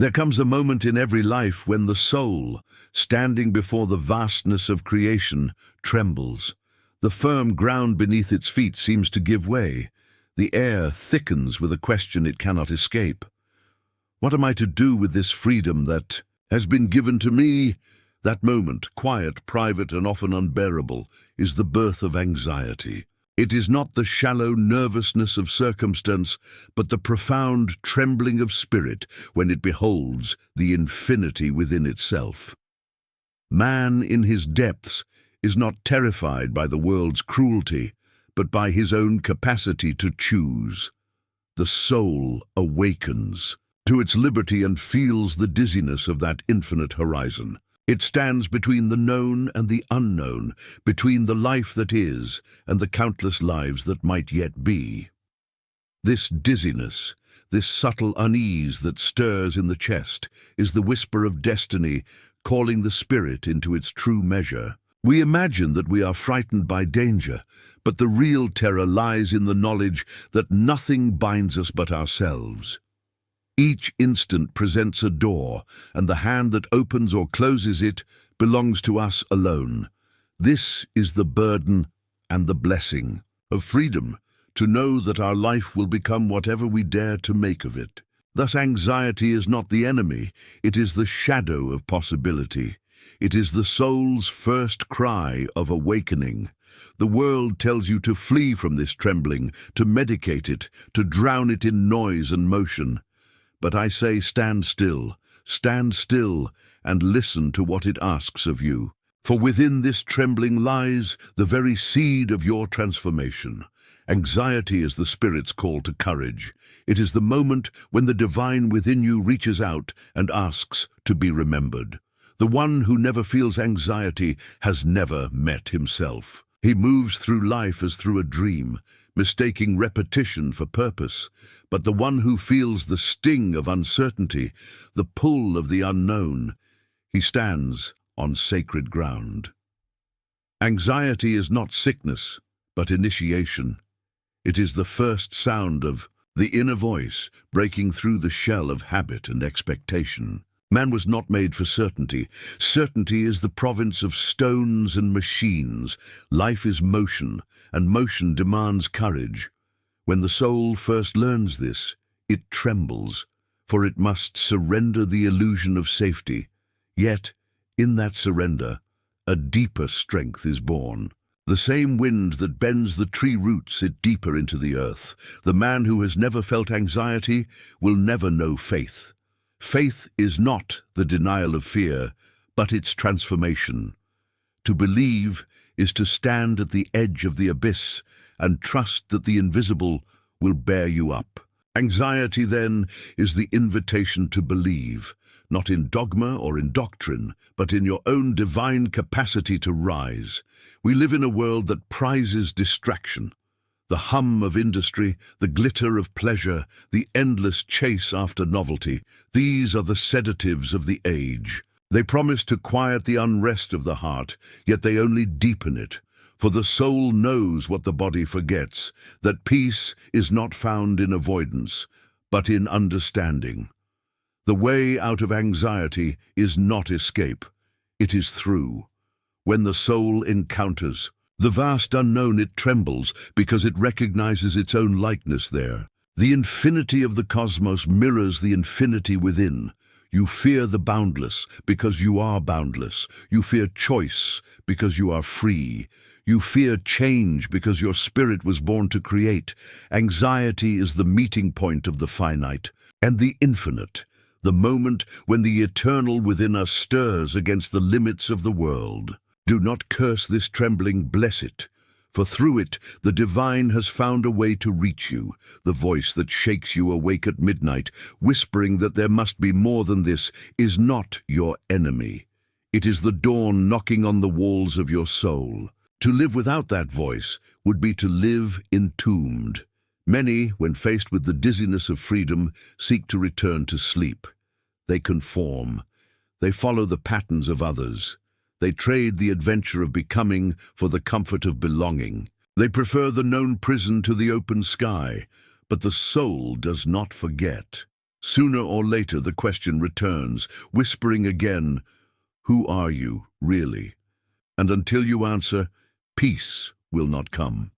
There comes a moment in every life when the soul, standing before the vastness of creation, trembles. The firm ground beneath its feet seems to give way. The air thickens with a question it cannot escape. What am I to do with this freedom that has been given to me? That moment, quiet, private, and often unbearable, is the birth of anxiety. It is not the shallow nervousness of circumstance, but the profound trembling of spirit when it beholds the infinity within itself. Man in his depths is not terrified by the world's cruelty, but by his own capacity to choose. The soul awakens to its liberty and feels the dizziness of that infinite horizon. It stands between the known and the unknown, between the life that is and the countless lives that might yet be. This dizziness, this subtle unease that stirs in the chest, is the whisper of destiny calling the spirit into its true measure. We imagine that we are frightened by danger, but the real terror lies in the knowledge that nothing binds us but ourselves. Each instant presents a door, and the hand that opens or closes it belongs to us alone. This is the burden and the blessing of freedom, to know that our life will become whatever we dare to make of it. Thus, anxiety is not the enemy, it is the shadow of possibility. It is the soul's first cry of awakening. The world tells you to flee from this trembling, to medicate it, to drown it in noise and motion. But I say, stand still, and listen to what it asks of you. For within this trembling lies the very seed of your transformation. Anxiety is the spirit's call to courage. It is the moment when the divine within you reaches out and asks to be remembered. The one who never feels anxiety has never met himself. He moves through life as through a dream, mistaking repetition for purpose. But the one who feels the sting of uncertainty, the pull of the unknown, he stands on sacred ground. Anxiety is not sickness, but initiation. It is the first sound of the inner voice breaking through the shell of habit and expectation. Man was not made for certainty. Certainty is the province of stones and machines. Life is motion, and motion demands courage. When the soul first learns this, it trembles, for it must surrender the illusion of safety. Yet, in that surrender, a deeper strength is born. The same wind that bends the tree roots it deeper into the earth. The man who has never felt anxiety will never know faith. Faith is not the denial of fear, but its transformation. To believe is to stand at the edge of the abyss and trust that the invisible will bear you up. Anxiety, then, is the invitation to believe, not in dogma or in doctrine, but in your own divine capacity to rise. We live in a world that prizes distraction. The hum of industry, the glitter of pleasure, the endless chase after novelty, these are the sedatives of the age. They promise to quiet the unrest of the heart, yet they only deepen it. For the soul knows what the body forgets, that peace is not found in avoidance, but in understanding. The way out of anxiety is not escape, it is through. When the soul encounters the vast unknown, it trembles because it recognizes its own likeness there. The infinity of the cosmos mirrors the infinity within. You fear the boundless because you are boundless. You fear choice because you are free. You fear change because your spirit was born to create. Anxiety is the meeting point of the finite and the infinite, the moment when the eternal within us stirs against the limits of the world. Do not curse this trembling, bless it, for through it the divine has found a way to reach you, the voice that shakes you awake at midnight, whispering that there must be more than this, is not your enemy. It is the dawn knocking on the walls of your soul. To live without that voice would be to live entombed. Many, when faced with the dizziness of freedom, seek to return to sleep. They conform. They follow the patterns of others. They trade the adventure of becoming for the comfort of belonging. They prefer the known prison to the open sky, but the soul does not forget. Sooner or later the question returns, whispering again, "Who are you, really?" And until you answer, peace will not come.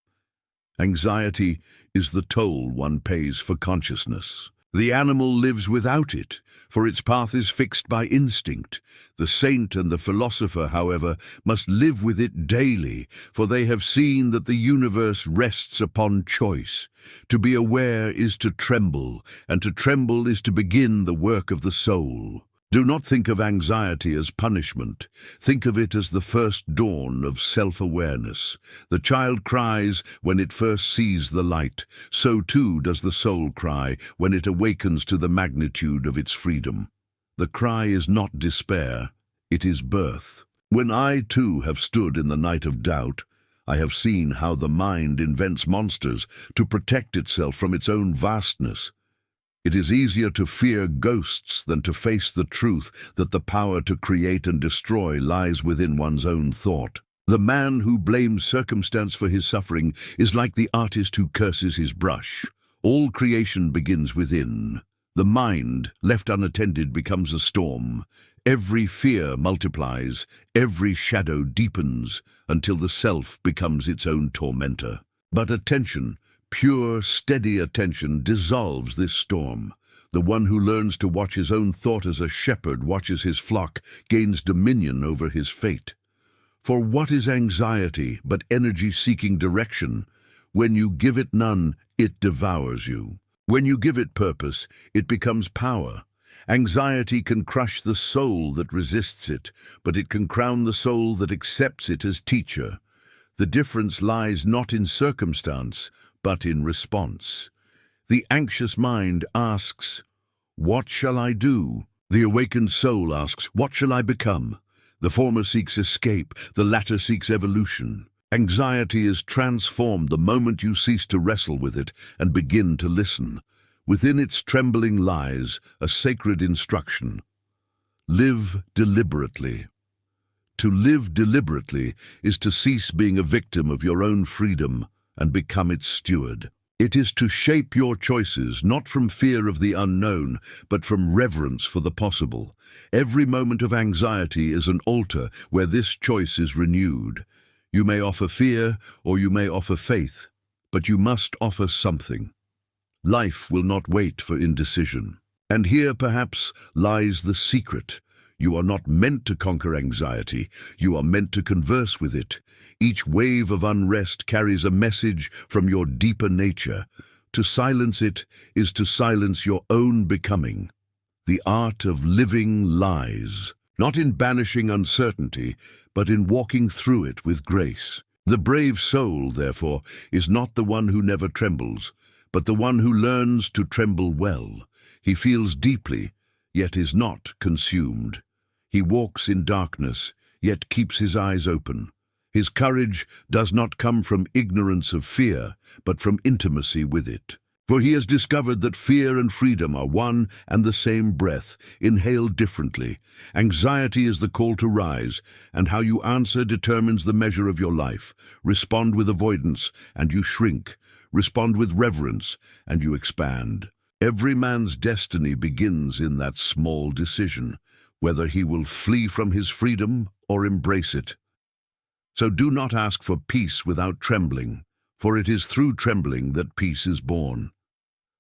Anxiety is the toll one pays for consciousness. The animal lives without it, for its path is fixed by instinct. The saint and the philosopher, however, must live with it daily, for they have seen that the universe rests upon choice. To be aware is to tremble, and to tremble is to begin the work of the soul. Do not think of anxiety as punishment. Think of it as the first dawn of self-awareness. The child cries when it first sees the light. So too does the soul cry when it awakens to the magnitude of its freedom. The cry is not despair, it is birth. When I too have stood in the night of doubt, I have seen how the mind invents monsters to protect itself from its own vastness. It is easier to fear ghosts than to face the truth that the power to create and destroy lies within one's own thought. The man who blames circumstance for his suffering is like the artist who curses his brush. All creation begins within. The mind, left unattended, becomes a storm. Every fear multiplies, every shadow deepens, until the self becomes its own tormentor. But attention, pure, steady attention, dissolves this storm. The one who learns to watch his own thought as a shepherd watches his flock gains dominion over his fate. For what is anxiety but energy seeking direction? When you give it none, it devours you. When you give it purpose, it becomes power. Anxiety can crush the soul that resists it, but it can crown the soul that accepts it as teacher. The difference lies not in circumstance, but in response. The anxious mind asks, "What shall I do?" The awakened soul asks, "What shall I become?" The former seeks escape, the latter seeks evolution. Anxiety is transformed the moment you cease to wrestle with it and begin to listen. Within its trembling lies a sacred instruction. Live deliberately. To live deliberately is to cease being a victim of your own freedom and become its steward. It is to shape your choices not from fear of the unknown, but from reverence for the possible. Every moment of anxiety is an altar where this choice is renewed. You may offer fear or you may offer faith, but you must offer something. Life will not wait for indecision. And here, perhaps, lies the secret. You are not meant to conquer anxiety, you are meant to converse with it. Each wave of unrest carries a message from your deeper nature. To silence it is to silence your own becoming. The art of living lies, not in banishing uncertainty, but in walking through it with grace. The brave soul, therefore, is not the one who never trembles, but the one who learns to tremble well. He feels deeply, yet is not consumed. He walks in darkness, yet keeps his eyes open. His courage does not come from ignorance of fear, but from intimacy with it. For he has discovered that fear and freedom are one and the same breath, inhaled differently. Anxiety is the call to rise, and how you answer determines the measure of your life. Respond with avoidance, and you shrink. Respond with reverence, and you expand. Every man's destiny begins in that small decision, whether he will flee from his freedom or embrace it. So do not ask for peace without trembling, for it is through trembling that peace is born.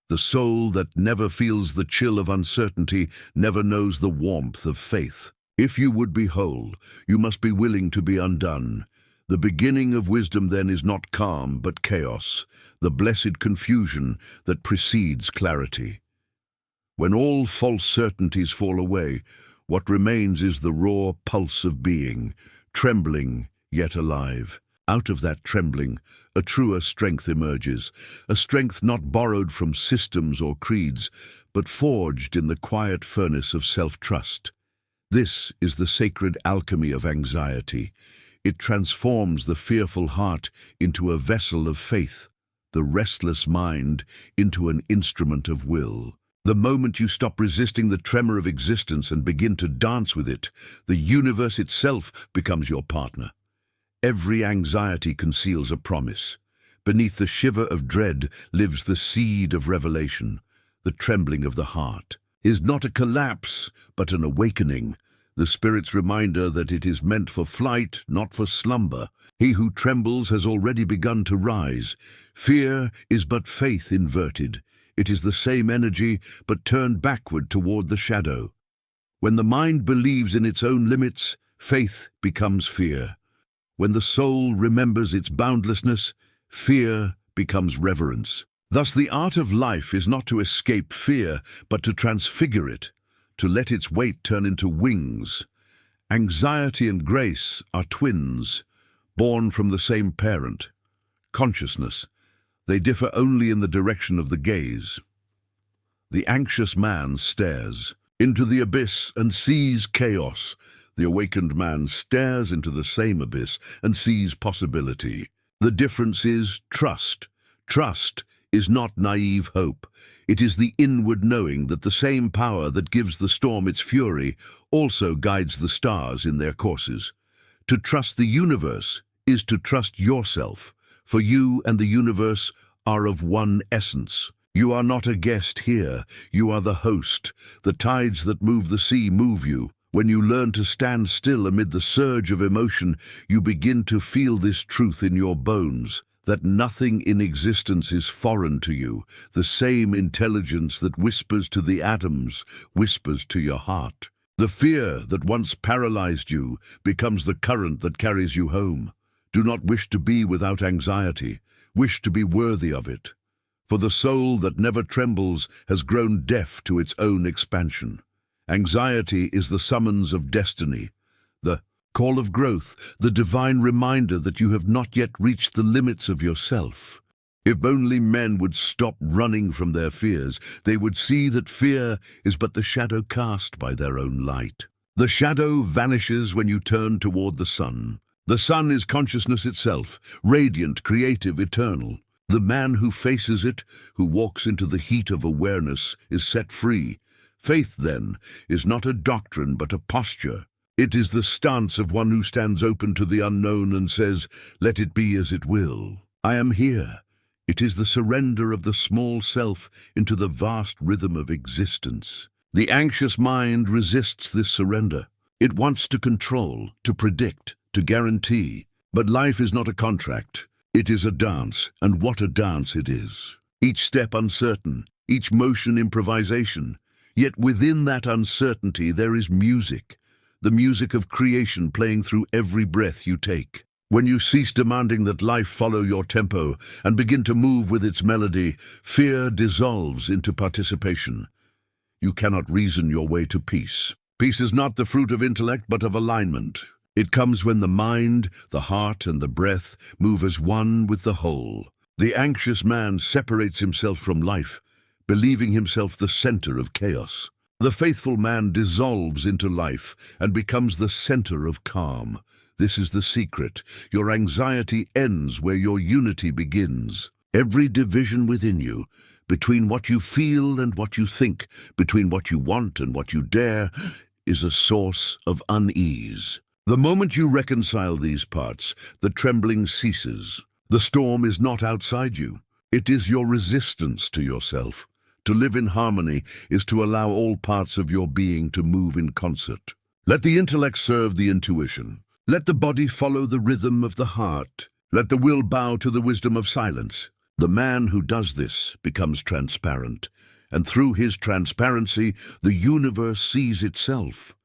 The soul that never feels the chill of uncertainty never knows the warmth of faith. If you would be whole, you must be willing to be undone. The beginning of wisdom then is not calm but chaos, the blessed confusion that precedes clarity. When all false certainties fall away, what remains is the raw pulse of being, trembling yet alive. Out of that trembling, a truer strength emerges, a strength not borrowed from systems or creeds, but forged in the quiet furnace of self-trust. This is the sacred alchemy of anxiety. It transforms the fearful heart into a vessel of faith, the restless mind into an instrument of will. The moment you stop resisting the tremor of existence and begin to dance with it, the universe itself becomes your partner. Every anxiety conceals a promise. Beneath the shiver of dread lives the seed of revelation, the trembling of the heart. is not a collapse, but an awakening, the spirit's reminder that it is meant for flight, not for slumber. He who trembles has already begun to rise. Fear is but faith inverted. It is the same energy, but turned backward toward the shadow. When the mind believes in its own limits, faith becomes fear. When the soul remembers its boundlessness, fear becomes reverence. Thus the art of life is not to escape fear, but to transfigure it, to let its weight turn into wings. Anxiety and grace are twins, born from the same parent, consciousness. They differ only in the direction of the gaze. The anxious man stares into the abyss and sees chaos. The awakened man stares into the same abyss and sees possibility. The difference is trust. Trust is not naive hope. It is the inward knowing that the same power that gives the storm its fury also guides the stars in their courses. To trust the universe is to trust yourself, for you and the universe are of one essence. You are not a guest here, you are the host. The tides that move the sea move you. When you learn to stand still amid the surge of emotion, you begin to feel this truth in your bones, that nothing in existence is foreign to you. The same intelligence that whispers to the atoms whispers to your heart. The fear that once paralyzed you becomes the current that carries you home. Do not wish to be without anxiety. Wish to be worthy of it. For the soul that never trembles has grown deaf to its own expansion. Anxiety is the summons of destiny, the call of growth, the divine reminder that you have not yet reached the limits of yourself. If only men would stop running from their fears, they would see that fear is but the shadow cast by their own light. The shadow vanishes when you turn toward the sun. The sun is consciousness itself, radiant, creative, eternal. The man who faces it, who walks into the heat of awareness, is set free. Faith, then, is not a doctrine but a posture. It is the stance of one who stands open to the unknown and says, "Let it be as it will. I am here." It is the surrender of the small self into the vast rhythm of existence. The anxious mind resists this surrender. It wants to control, to predict, to guarantee. But life is not a contract. It is a dance, and what a dance it is. Each step uncertain, each motion improvisation. Yet within that uncertainty there is music, the music of creation playing through every breath you take. When you cease demanding that life follow your tempo and begin to move with its melody, fear dissolves into participation. You cannot reason your way to peace. Peace is not the fruit of intellect but of alignment. It comes when the mind, the heart, and the breath move as one with the whole. The anxious man separates himself from life, believing himself the center of chaos. The faithful man dissolves into life and becomes the center of calm. This is the secret. Your anxiety ends where your unity begins. Every division within you, between what you feel and what you think, between what you want and what you dare, is a source of unease. The moment you reconcile these parts, the trembling ceases. The storm is not outside you. It is your resistance to yourself. To live in harmony is to allow all parts of your being to move in concert. Let the intellect serve the intuition. Let the body follow the rhythm of the heart. Let the will bow to the wisdom of silence. The man who does this becomes transparent, and through his transparency, the universe sees itself.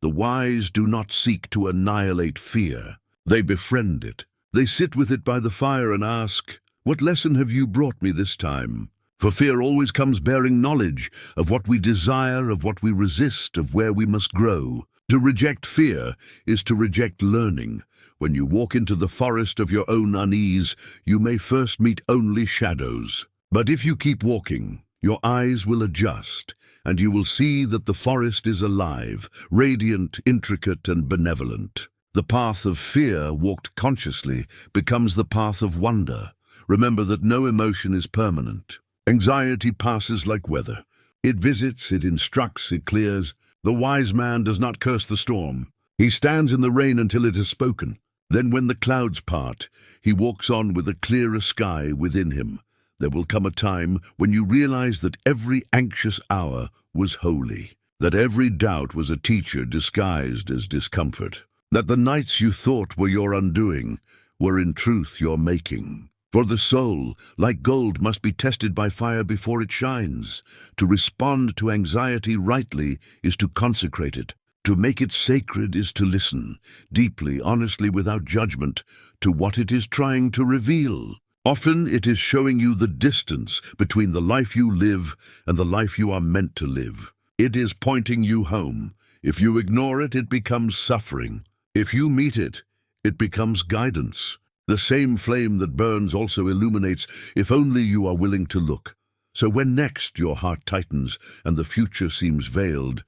The wise do not seek to annihilate fear. They befriend it. They sit with it by the fire and ask, "What lesson have you brought me this time?" For fear always comes bearing knowledge of what we desire, of what we resist, of where we must grow. To reject fear is to reject learning. When you walk into the forest of your own unease, you may first meet only shadows. But if you keep walking, your eyes will adjust, and you will see that the forest is alive, radiant, intricate, and benevolent. The path of fear, walked consciously, becomes the path of wonder. Remember that no emotion is permanent. Anxiety passes like weather. It visits, it instructs, it clears. The wise man does not curse the storm. He stands in the rain until it has spoken. Then when the clouds part, he walks on with a clearer sky within him. there will come a time when you realize that every anxious hour was holy, that every doubt was a teacher disguised as discomfort, that the nights you thought were your undoing were in truth your making. For the soul, like gold, must be tested by fire before it shines. To respond to anxiety rightly is to consecrate it. To make it sacred is to listen, deeply, honestly, without judgment, to what it is trying to reveal. Often it is showing you the distance between the life you live and the life you are meant to live. It is pointing you home. If you ignore it, it becomes suffering. If you meet it, it becomes guidance. The same flame that burns also illuminates, if only you are willing to look. So when next your heart tightens and the future seems veiled,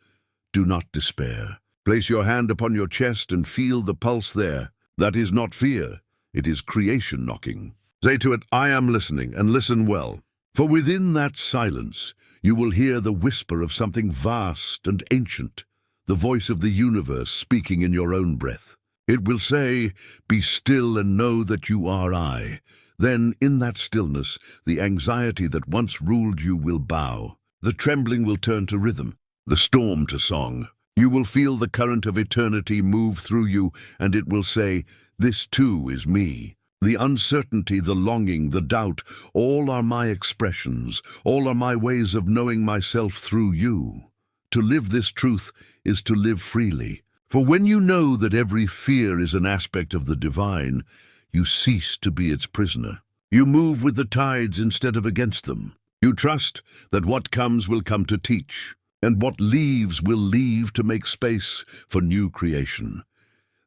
do not despair. Place your hand upon your chest and feel the pulse there. That is not fear, it is creation knocking. Say to it, I am listening, and listen well. For within that silence, you will hear the whisper of something vast and ancient, the voice of the universe speaking in your own breath. It will say, be still and know that you are I. Then, in that stillness, the anxiety that once ruled you will bow. The trembling will turn to rhythm, the storm to song. You will feel the current of eternity move through you, and it will say, this too is me. The uncertainty, the longing, the doubt, all are my expressions, all are my ways of knowing myself through you. To live this truth is to live freely. For when you know that every fear is an aspect of the divine, you cease to be its prisoner. You move with the tides instead of against them. You trust that what comes will come to teach, and what leaves will leave to make space for new creation.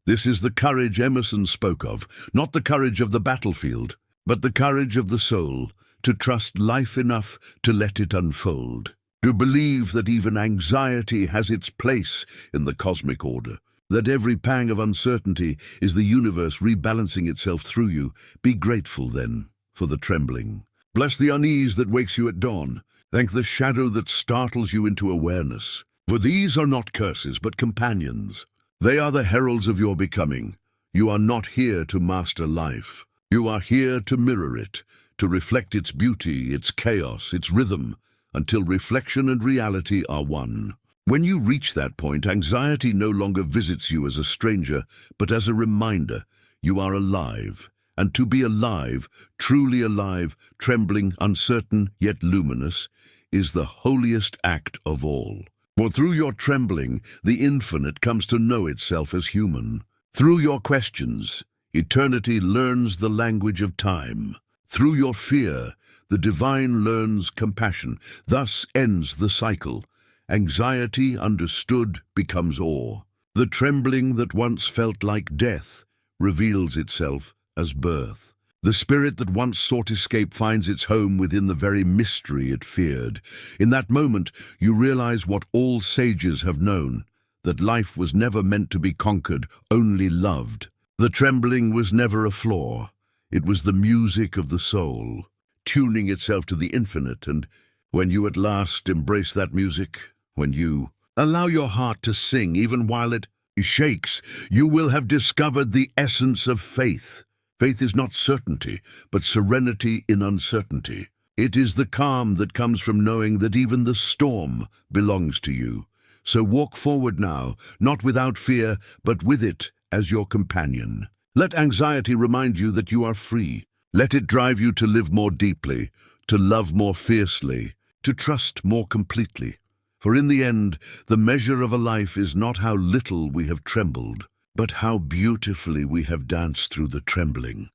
This is the courage Emerson spoke of, not the courage of the battlefield, but the courage of the soul, to trust life enough to let it unfold, to believe that even anxiety has its place in the cosmic order, that every pang of uncertainty is the universe rebalancing itself through you. Be grateful, then, for the trembling. Bless the unease that wakes you at dawn. Thank the shadow that startles you into awareness. For these are not curses, but companions. They are the heralds of your becoming. You are not here to master life. You are here to mirror it, to reflect its beauty, its chaos, its rhythm, until reflection and reality are one. When you reach that point, anxiety no longer visits you as a stranger, but as a reminder you are alive. And to be alive, truly alive, trembling, uncertain, yet luminous, is the holiest act of all. For through your trembling, the infinite comes to know itself as human. Through your questions, eternity learns the language of time. Through your fear, the divine learns compassion. Thus ends the cycle. Anxiety understood becomes awe. The trembling that once felt like death reveals itself as birth. The spirit that once sought escape finds its home within the very mystery it feared. In that moment, you realize what all sages have known, that life was never meant to be conquered, only loved. The trembling was never a flaw. It was the music of the soul, tuning itself to the infinite. And when you at last embrace that music, when you allow your heart to sing even while it shakes, you will have discovered the essence of faith. Faith is not certainty, but serenity in uncertainty. It is the calm that comes from knowing that even the storm belongs to you. So walk forward now, not without fear, but with it as your companion. Let anxiety remind you that you are free. Let it drive you to live more deeply, to love more fiercely, to trust more completely. For in the end, the measure of a life is not how little we have trembled, but how beautifully we have danced through the trembling.